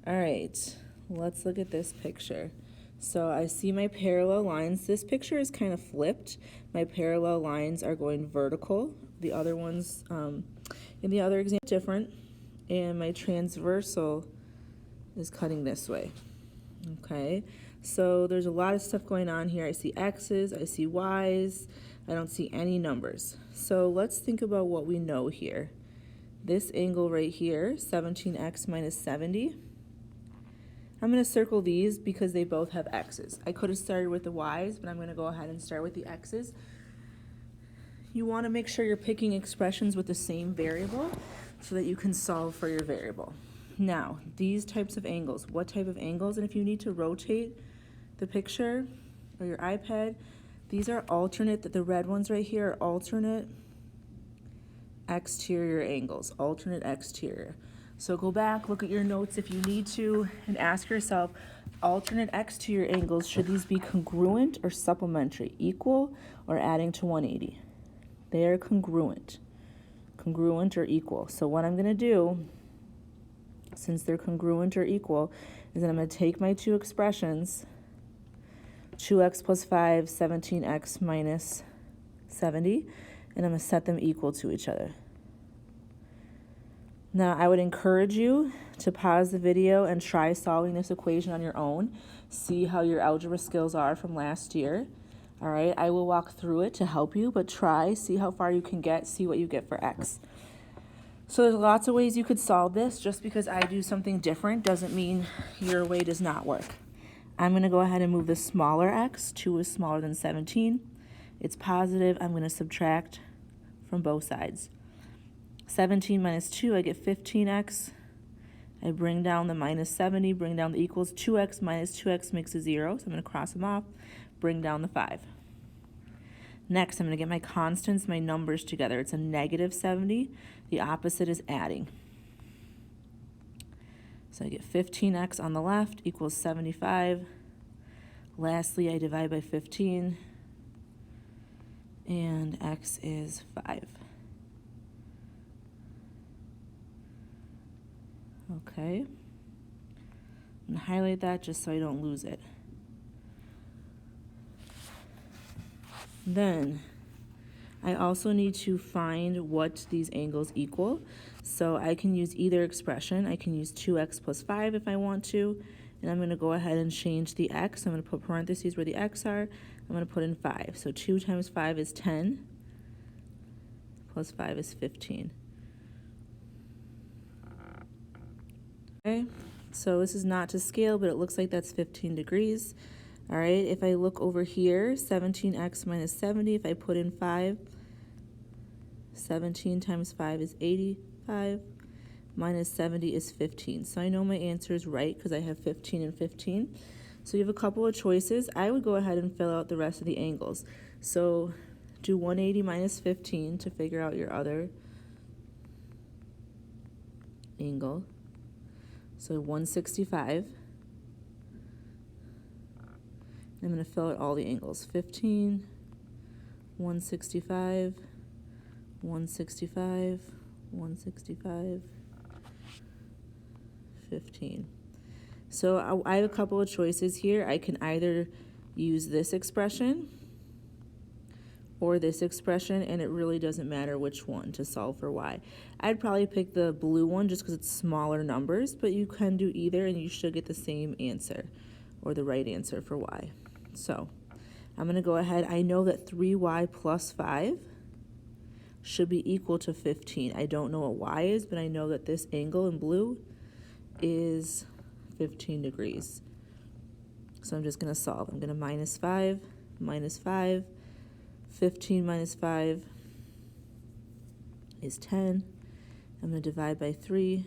All right, let's look at this picture. So I see my parallel lines. This picture is kind of flipped. My parallel lines are going vertical. The other ones in the other example different. And my transversal is cutting this way. Okay, so there's a lot of stuff going on here. I see X's, I see Y's, I don't see any numbers. So let's think about what we know here. This angle right here, 17x minus 70. I'm going to circle these because they both have X's. I could have started with the Y's, but I'm going to go ahead and start with the X's. You want to make sure you're picking expressions with the same variable so that you can solve for your variable. Now, these types of angles, what type of angles? And if you need to rotate the picture or your iPad, these are alternate, the red ones right here are alternate exterior angles, alternate exterior. So go back, look at your notes if you need to, and ask yourself, alternate exterior angles, should these be congruent or supplementary, equal or adding to 180? They are congruent or equal. So what I'm going to do, since they're congruent or equal, is that I'm going to take my two expressions, 2x plus 5, 17x minus 70, and I'm going to set them equal to each other. Now, I would encourage you to pause the video and try solving this equation on your own. See how your algebra skills are from last year. All right, I will walk through it to help you, but try, see how far you can get, see what you get for x. So there's lots of ways you could solve this. Just because I do something different doesn't mean your way does not work. I'm going to go ahead and move the smaller x. 2 is smaller than 17. It's positive. I'm going to subtract from both sides. 17 minus 2, I get 15x. I bring down the minus 70, bring down the equals. 2x minus 2x makes a 0, so I'm going to cross them off, bring down the 5. Next, I'm going to get my constants, my numbers together. It's a negative 70. The opposite is adding. So I get 15x on the left equals 75. Lastly, I divide by 15, and x is 5. Okay, I'm going to highlight that just so I don't lose it. Then I also need to find what these angles equal. So I can use either expression. I can use 2x plus 5 if I want to, and I'm going to go ahead and change the x. I'm going to put parentheses where the x are. I'm going to put in 5. So 2 times 5 is 10, plus 5 is 15. Okay, so this is not to scale, but it looks like that's 15 degrees. All right, if I look over here, 17x minus 70, if I put in 5, 17 times 5 is 85, minus 70 is 15. So I know my answer is right because I have 15 and 15. So you have a couple of choices. I would go ahead and fill out the rest of the angles. So do 180 minus 15 to figure out your other angle. So 165. I'm going to fill out all the angles. 15, 165, 165, 165, 15. So I have a couple of choices here. I can either use this expression or this expression, and it really doesn't matter which one to solve for y. I'd probably pick the blue one just because it's smaller numbers, but you can do either and you should get the same answer or the right answer for y. So I'm going to go ahead. I know that 3y plus 5 should be equal to 15. I don't know what y is, but I know that this angle in blue is 15 degrees. So I'm just going to solve. I'm going to minus 5, 15 minus 5 is 10. I'm going to divide by 3.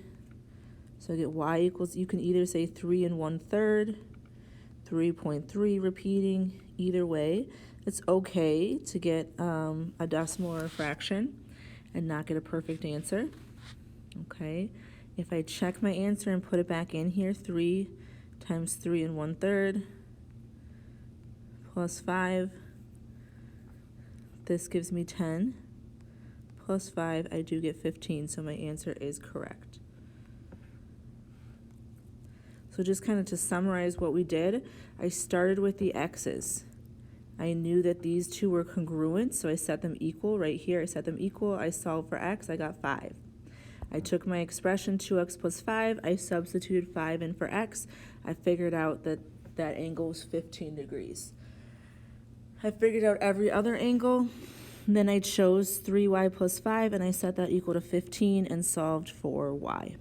So I get y equals, you can either say 3 1/3, 3.3 repeating. Either way, it's okay to get a decimal or a fraction and not get a perfect answer. Okay, if I check my answer and put it back in here, 3 times 3 1/3 plus 5, this gives me 10, plus 5, I do get 15, so my answer is correct. So just kind of to summarize what we did, I started with the x's. I knew that these two were congruent, so I set them equal. Right here, I set them equal. I solved for x, I got 5. I took my expression 2x plus 5, I substituted 5 in for x. I figured out that that angle was 15 degrees. I figured out every other angle, then I chose 3y plus 5, and I set that equal to 15 and solved for y.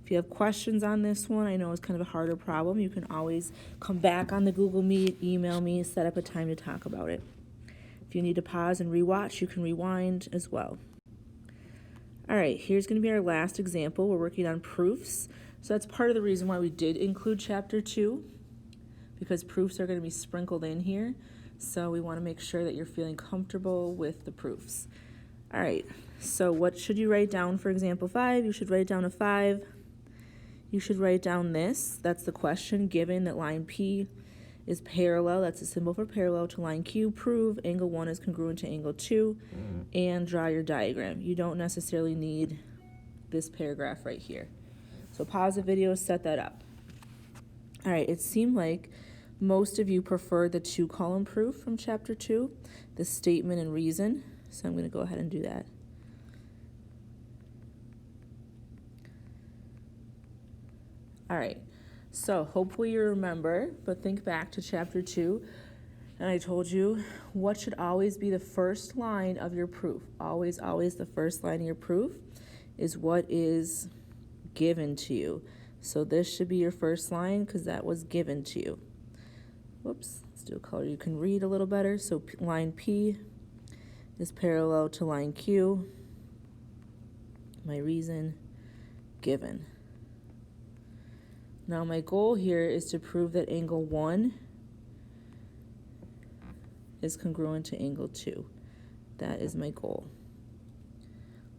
If you have questions on this one, I know it's kind of a harder problem, you can always come back on the Google Meet, email me, set up a time to talk about it. If you need to pause and rewatch, you can rewind as well. All right, here's going to be our last example. We're working on proofs. So that's part of the reason why we did include Chapter 2, because proofs are going to be sprinkled in here. So we want to make sure that you're feeling comfortable with the proofs. All right, so what should you write down for example 5? You should write down a 5. You should write down this. That's the question, given that line P is parallel, that's a symbol for parallel to line Q. Prove angle 1 is congruent to angle 2, and draw your diagram. You don't necessarily need this paragraph right here. So pause the video, set that up. All right, it seemed like most of you prefer the 2-column proof from Chapter 2, the statement and reason. So I'm going to go ahead and do that. All right, so hopefully you remember, but think back to Chapter 2, and I told you what should always be the first line of your proof. Always, always the first line of your proof is what is given to you. So this should be your first line because that was given to you. Whoops, let's do a color you can read a little better. So line P is parallel to line Q. My reason, given. Now my goal here is to prove that angle 1 is congruent to angle 2. That is my goal.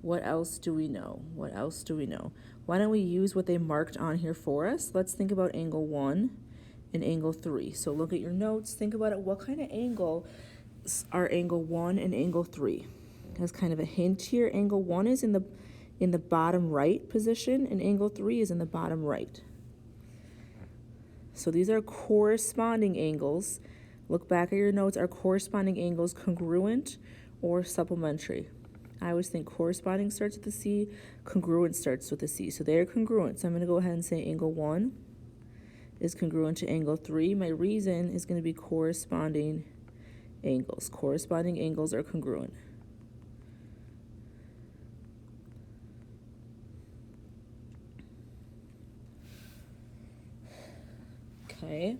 What else do we know? What else do we know? Why don't we use what they marked on here for us? Let's think about angle 1 and angle 3. So look at your notes, think about it. What kind of angle are angle 1 and angle 3? As kind of a hint here, angle 1 is in the bottom right position, and angle 3 is in the bottom right. So these are corresponding angles. Look back at your notes. Are corresponding angles congruent or supplementary? I always think corresponding starts with a C, congruent starts with a C. So they're congruent. So I'm going to go ahead and say angle 1 is congruent to angle 3. My reason is going to be corresponding angles. Corresponding angles are congruent. Okay.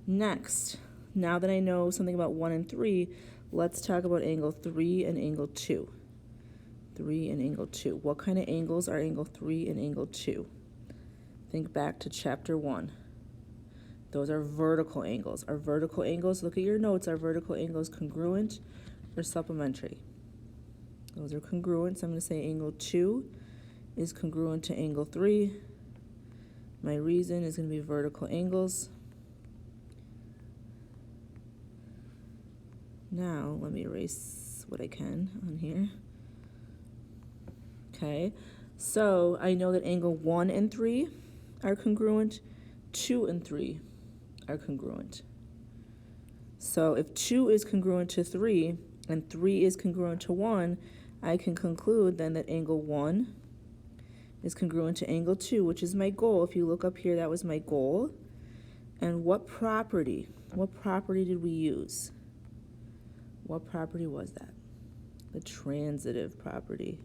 Next, now that I know something about 1 and 3, let's talk about angle 3 and angle 2. 3 and angle 2. What kind of angles are angle 3 and angle 2? Think back to Chapter 1. Those are vertical angles. Are vertical angles, look at your notes, are vertical angles congruent or supplementary? Those are congruent, so I'm going to say angle 2 is congruent to angle 3. My reason is going to be vertical angles. Now, let me erase what I can on here. Okay, so I know that angle 1 and 3 are congruent, 2 and 3 are congruent. So if 2 is congruent to 3 and 3 is congruent to 1, I can conclude then that angle 1 is congruent to angle 2, which is my goal. If you look up here, that was my goal. And what property did we use? What property was that? The transitive property.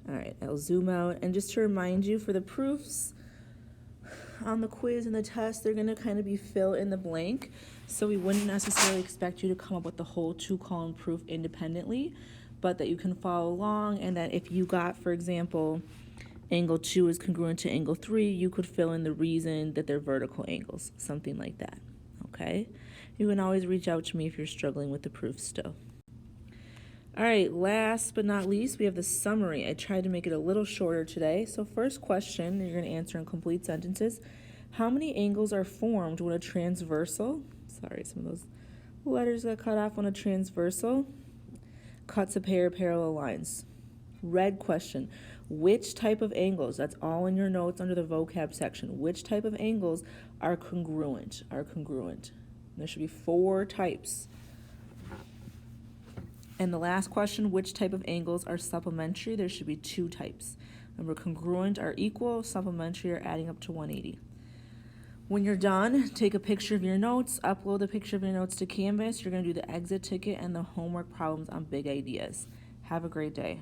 All right, I'll zoom out. And just to remind you, for the proofs on the quiz and the test, they're going to kind of be fill in the blank. So we wouldn't necessarily expect you to come up with the whole 2-column proof independently, but that you can follow along, and that if you got, for example, angle 2 is congruent to angle 3, you could fill in the reason that they're vertical angles, something like that, okay? You can always reach out to me if you're struggling with the proof still. All right, last but not least, we have the summary. I tried to make it a little shorter today. So first question, you're going to answer in complete sentences. How many angles are formed when a transversal, sorry, some of those letters got cut off, when a transversal Cuts a pair of parallel lines. Red question, which type of angles, that's all in your notes under the vocab section, which type of angles are congruent? There should be 4 types. And the last question, which type of angles are supplementary? There should be 2 types. Remember, congruent are equal, supplementary are adding up to 180. When you're done, take a picture of your notes, upload the picture of your notes to Canvas. You're going to do the exit ticket and the homework problems on big ideas. Have a great day.